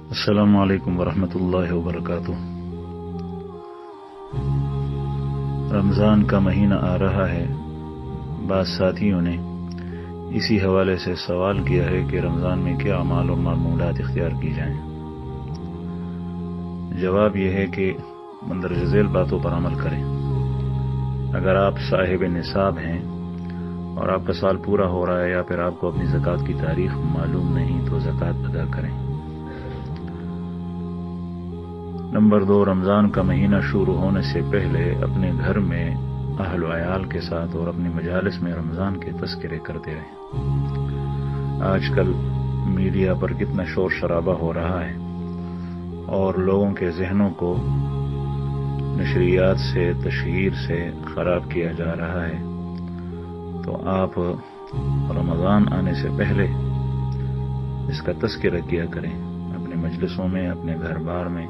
السلام علیکم ورحمۃ اللہ وبرکاتہ۔ رمضان کا مہینہ آ رہا ہے۔ بعض ساتھیوں نے اسی حوالے سے سوال کیا ہے کہ رمضان میں کیا اعمال و معمولات اختیار کی جائیں۔ جواب یہ ہے کہ مندرجہ ذیل باتوں پر عمل کریں۔ اگر آپ صاحب نصاب ہیں اور آپ کا سال پورا ہو رہا ہے یا پھر آپ کو اپنی زکوٰۃ کی تاریخ معلوم نہیں تو زکوٰۃ ادا کریں۔ نمبر 2، رمضان کا مہینہ شروع ہونے سے پہلے اپنے گھر میں اہل و عیال کے ساتھ اور اپنی مجالس میں رمضان کے تذکرے کرتے رہیں۔ آج کل میڈیا پر کتنا شور شرابہ ہو رہا ہے اور لوگوں کے ذہنوں کو نشریات سے تشہیر سے خراب کیا جا رہا ہے، تو آپ رمضان آنے سے پہلے اس کا تذکرہ کیا کریں اپنے مجلسوں میں، اپنے گھر بار میں۔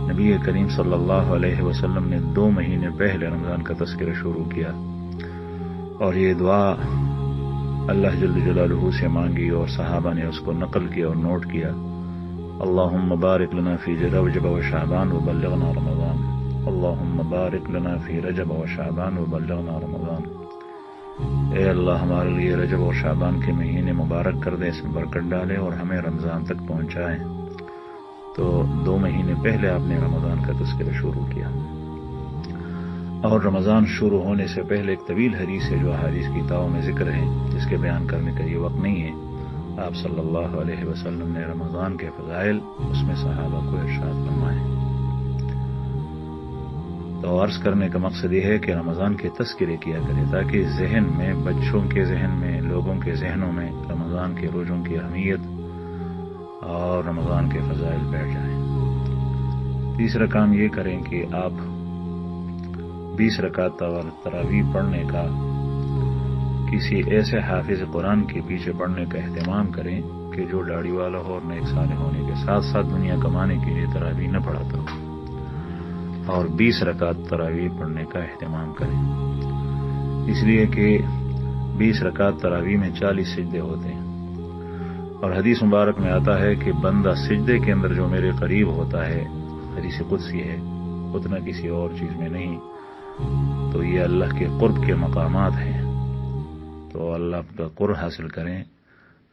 نبی کریم صلی اللہ علیہ وسلم نے 2 مہینے پہلے رمضان کا تذکرہ شروع کیا اور یہ دعا اللہ جل جلالہ سے مانگی اور صحابہ نے اس کو نقل کیا اور نوٹ کیا۔ اللہم بارک لنا فی رجب و شعبان وبلغنا رمضان، اللہم بارک لنا فی رجب و شعبان وبلغنا رمضان۔ اے اللہ ہمارے لیے رجب اور شعبان کے مہینے مبارک کر دے، اس میں برکت ڈالے اور ہمیں رمضان تک پہنچائے۔ تو 2 مہینے پہلے آپ نے رمضان کا تذکرہ شروع کیا۔ اور رمضان شروع ہونے سے پہلے ایک طویل حدیث ہے جو احادیث کی کتابوں میں ذکر ہے، جس کے بیان کرنے کا یہ وقت نہیں ہے۔ آپ صلی اللہ علیہ وسلم نے رمضان کے فضائل اس میں صحابہ کو ارشاد فرمائے۔ تو عرض کرنے کا مقصد یہ ہے کہ رمضان کے تذکرے کیا کرے تاکہ ذہن میں، بچوں کے ذہن میں، لوگوں کے ذہنوں میں رمضان کے روزوں کی اہمیت اور رمضان کے فضائل بیٹھ جائیں۔ تیسرا کام یہ کریں کہ آپ 20 رکعت تراویح پڑھنے کا کسی ایسے حافظ قرآن کے پیچھے پڑھنے کا اہتمام کریں کہ جو داڑھی والا ہو اور نیک صالح ہونے کے ساتھ ساتھ دنیا کمانے کے لیے تراویح نہ پڑھاتا ہو، اور 20 رکعت تراویح پڑھنے کا اہتمام کریں، اس لیے کہ 20 رکعت تراویح میں 40 سجدے ہوتے ہیں، اور حدیث مبارک میں آتا ہے کہ بندہ سجدے کے اندر جو میرے قریب ہوتا ہے، حدیث قدسی ہے، اتنا کسی اور چیز میں نہیں۔ تو یہ اللہ کے قرب کے مقامات ہیں، تو اللہ کا قرب حاصل کریں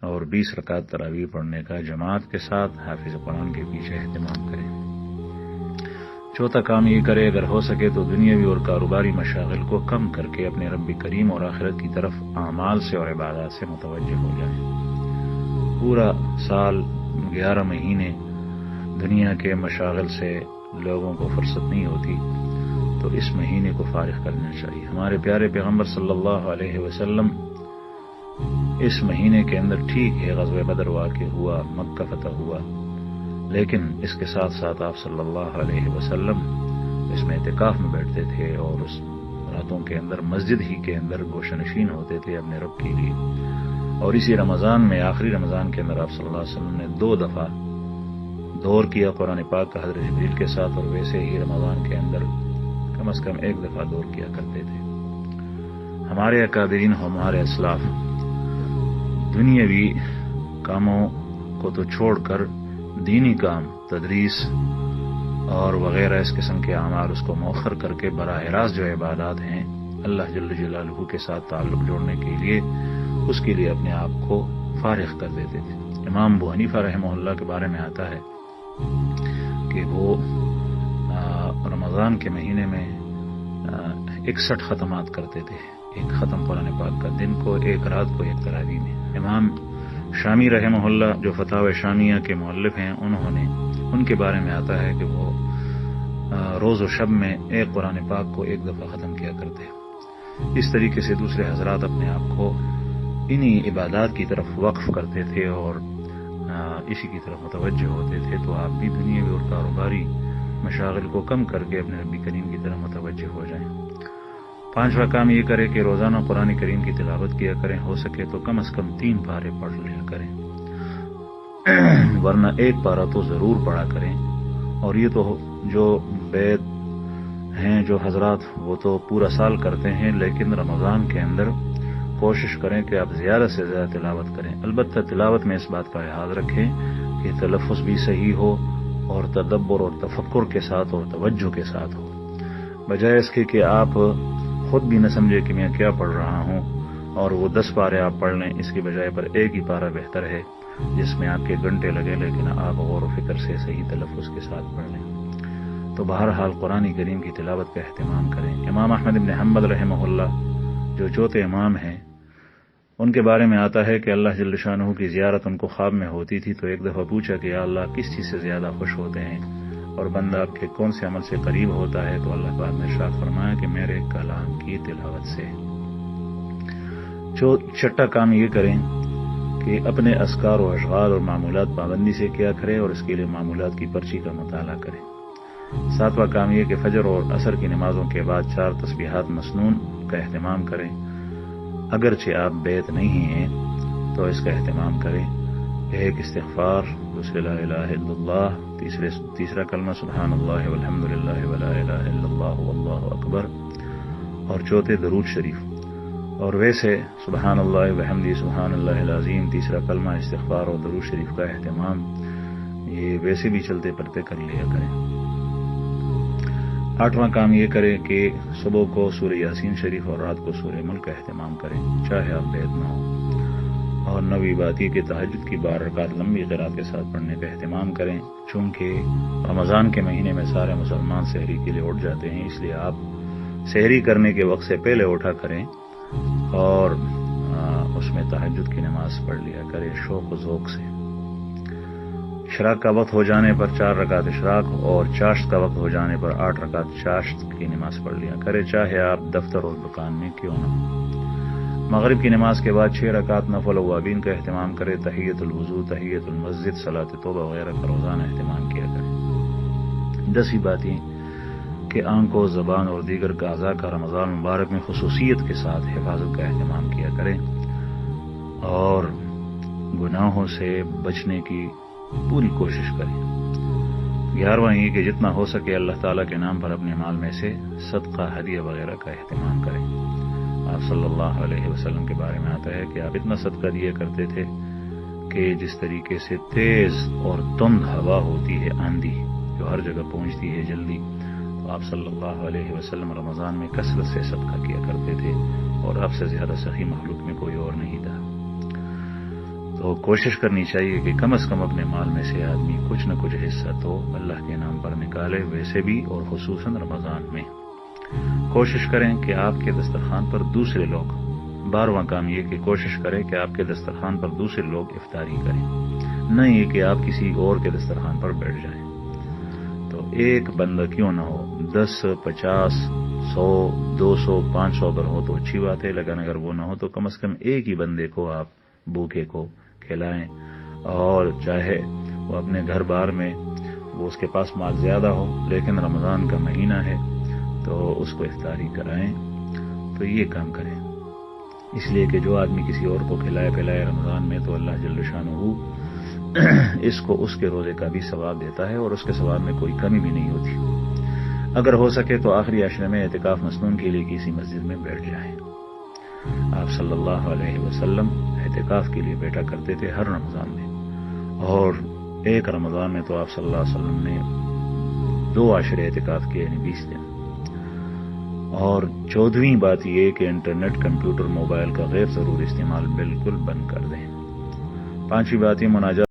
اور 20 رکعت تراویح پڑھنے کا جماعت کے ساتھ حافظ قرآن کے پیچھے اہتمام کریں۔ چوتھا کام یہ کرے اگر ہو سکے تو دنیاوی اور کاروباری مشاغل کو کم کر کے اپنے رب کریم اور آخرت کی طرف اعمال سے اور عبادات سے متوجہ ہو جائیں۔ پورا سال 11 مہینے دنیا کے مشاغل سے لوگوں کو فرصت نہیں ہوتی، تو اس مہینے کو فارغ کرنا چاہیے۔ ہمارے پیارے پیغمبر صلی اللہ علیہ وسلم اس مہینے کے اندر ٹھیک ہے غزوہ بدر واقع ہوا، مکہ فتح ہوا، لیکن اس کے ساتھ ساتھ آپ صلی اللہ علیہ وسلم اس میں اعتکاف میں بیٹھتے تھے اور اس راتوں کے اندر مسجد ہی کے اندر گوشہ نشین ہوتے تھے اپنے رب کے لیے۔ اور اسی رمضان میں، آخری رمضان کے اندر آپ صلی اللہ علیہ وسلم نے 2 دفعہ دور کیا قرآن پاک کا حضرت جبریل کے ساتھ، اور ویسے ہی رمضان کے اندر کم از کم 1 دفعہ دور کیا کرتے تھے۔ ہمارے اکابرین، ہمارے اسلاف دنیاوی کاموں کو تو چھوڑ کر دینی کام، تدریس اور وغیرہ اس قسم کے اعمال اس کو مؤخر کر کے براہ راست جو عبادات ہیں اللہ جل جلالہ کے ساتھ تعلق جوڑنے کے لیے، اس کے لیے اپنے آپ کو فارغ کر دیتے تھے۔ امام ابو حنیفہ رحمہ اللہ کے بارے میں آتا ہے کہ وہ رمضان کے مہینے میں 61 ختمات کرتے تھے، 1 ختم قرآن پاک کا دن کو، 1 رات کو، 1 تراویح میں۔ امام شامی رحمہ اللہ جو فتاوی شامیہ کے مؤلف ہیں، ان کے بارے میں آتا ہے کہ وہ روز و شب میں 1 قرآن پاک کو 1 دفعہ ختم کیا کرتے۔ اس طریقے سے دوسرے حضرات اپنے آپ کو انہی عبادات کی طرف وقف کرتے تھے اور اسی کی طرف متوجہ ہوتے تھے۔ تو آپ بھی دنیاوی اور کاروباری مشاغل کو کم کر کے اپنے رب کریم کی طرف متوجہ ہو جائیں۔ 5واں کام یہ کرے کہ روزانہ قرآن کریم کی تلاوت کیا کریں، ہو سکے تو کم از کم 3 پارے پڑھ لیا کریں، ورنہ 1 پارہ تو ضرور پڑھا کریں۔ اور یہ تو جو بیت ہیں جو حضرات وہ تو پورا سال کرتے ہیں، لیکن رمضان کے اندر کوشش کریں کہ آپ زیادہ سے زیادہ تلاوت کریں۔ البتہ تلاوت میں اس بات کا لحاظ رکھیں کہ تلفظ بھی صحیح ہو اور تدبر اور تفکر کے ساتھ اور توجہ کے ساتھ ہو، بجائے اس کے کہ آپ خود بھی نہ سمجھے کہ میں کیا پڑھ رہا ہوں اور وہ 10 پارے آپ پڑھ لیں، اس کی بجائے پر ایک ہی پارہ بہتر ہے جس میں آپ کے گھنٹے لگے، لیکن آپ غور و فکر سے صحیح تلفظ کے ساتھ پڑھ لیں۔ تو بہرحال قرآن کریم کی تلاوت کا اہتمام کریں۔ امام احمد بن حنبل رحمہ اللہ جو چوتھے امام ہیں، ان کے بارے میں آتا ہے کہ اللہ جل شانہ کی زیارت ان کو خواب میں ہوتی تھی، تو ایک دفعہ پوچھا کہ یا اللہ کس چیز سے زیادہ خوش ہوتے ہیں اور بندہ آپ کے کون سے عمل سے قریب ہوتا ہے؟ تو اللہ پاک نے ارشاد فرمایا کہ میرے کلام کی تلاوت سے۔ چھٹا کام یہ کریں کہ اپنے اذکار و اشغال اور معمولات پابندی سے کیا کریں اور اس کے لیے معمولات کی پرچی کا مطالعہ کریں۔ ساتواں کام یہ کہ فجر اور عصر کی نمازوں کے بعد 4 تسبیحات مسنون کا اہتمام کریں۔ اگرچہ آپ بیت نہیں ہیں تو اس کا اہتمام کریں۔ ایک استغفار، دوسرے لا الہ الا اللہ، تیسرا کلمہ سبحان اللہ والحمد للہ ولا الہ الا اللہ واللہ اکبر، اور چوتھے درود شریف۔ اور ویسے سبحان اللہ وبحمدہ سبحان اللہ العظیم، تیسرا کلمہ استغفار اور درود شریف کا اہتمام یہ ویسے بھی چلتے پڑتے کر لیا کریں۔ 8واں کام یہ کریں کہ صبح کو سورہ یاسین شریف اور رات کو سورہ ملک کا اہتمام کریں، چاہے آپ بیت نہ ہوں۔ اور 9ویں بات یہ کہ تہجد کی 12 رکعت لمبی قرات کے ساتھ پڑھنے کا اہتمام کریں، چونکہ رمضان کے مہینے میں سارے مسلمان سحری کے لیے اٹھ جاتے ہیں، اس لیے آپ سحری کرنے کے وقت سے پہلے اٹھا کریں اور اس میں تہجد کی نماز پڑھ لیا کریں شوق و ذوق سے۔ اشراق کا وقت ہو جانے پر 4 رکعت اشراق اور چاشت کا وقت ہو جانے پر 8 رکعت چاشت کی نماز پڑھ لیا کرے، چاہے آپ دفتر اور دکان میں کیوں نہ۔ مغرب کی نماز کے بعد 6 رکعت نفل اوابین کا اہتمام کرے، تحیۃ الوضو، تحیۃ المسجد، صلاۃ توبہ وغیرہ کا روزانہ اہتمام کیا کرے۔ 10ویں بات یہ کہ آنکھوں، زبان اور دیگر اعضاء کا رمضان مبارک میں خصوصیت کے ساتھ حفاظت کا اہتمام کیا کریں اور گناہوں سے بچنے کی پوری کوشش کریں۔ 11واں یہ کہ جتنا ہو سکے اللہ تعالیٰ کے نام پر اپنے مال میں سے صدقہ، ہدیہ وغیرہ کا اہتمام کریں۔ آپ صلی اللہ علیہ وسلم کے بارے میں آتا ہے کہ آپ اتنا صدقہ دیا کرتے تھے کہ جس طریقے سے تیز اور تند ہوا ہوتی ہے، آندھی جو ہر جگہ پہنچتی ہے جلدی، تو آپ صلی اللہ علیہ وسلم رمضان میں کثرت سے صدقہ کیا کرتے تھے، اور آپ سے زیادہ سخی مخلوق میں کوئی اور نہیں تھا۔ تو کوشش کرنی چاہیے کہ کم از کم اپنے مال میں سے آدمی کچھ نہ کچھ حصہ تو اللہ کے نام پر نکالے، ویسے بھی اور خصوصاً رمضان میں۔ کوشش کریں کہ آپ کے دسترخوان پر دوسرے لوگ، 12واں کام یہ کہ کوشش کریں کہ آپ کے دسترخوان پر دوسرے لوگ افطاری کریں، نہ یہ کہ آپ کسی اور کے دسترخوان پر بیٹھ جائیں۔ تو ایک بندہ کیوں نہ ہو، 10، 50، 100، 200، 500 اگر ہو تو اچھی بات ہے، لیکن اگر وہ نہ ہو تو کم از کم ایک ہی بندے کو آپ بھوکے کو کھلائیں، اور چاہے وہ اپنے گھر بار میں وہ اس کے پاس مال زیادہ ہو لیکن رمضان کا مہینہ ہے تو اس کو افطاری کرائیں۔ تو یہ کام کریں، اس لیے کہ جو آدمی کسی اور کو کھلائے پلائے رمضان میں تو اللہ جل شانہ اس کو اس کے روزے کا بھی ثواب دیتا ہے اور اس کے ثواب میں کوئی کمی بھی نہیں ہوتی۔ اگر ہو سکے تو آخری عشرے میں اعتکاف مسنون کے لیے کسی مسجد میں بیٹھ جائیں۔ آپ صلی اللہ علیہ وسلم اعتکاف کے لیے بیٹھا کرتے تھے ہر رمضان میں، اور ایک رمضان میں تو آپ صلی اللہ علیہ وسلم نے 2 عشرے اعتکاف کیے، یعنی 20 دن۔ اور 14ویں بات یہ کہ انٹرنیٹ، کمپیوٹر، موبائل کا غیر ضروری استعمال بالکل بند کر دیں۔ 5ویں بات یہ مناجات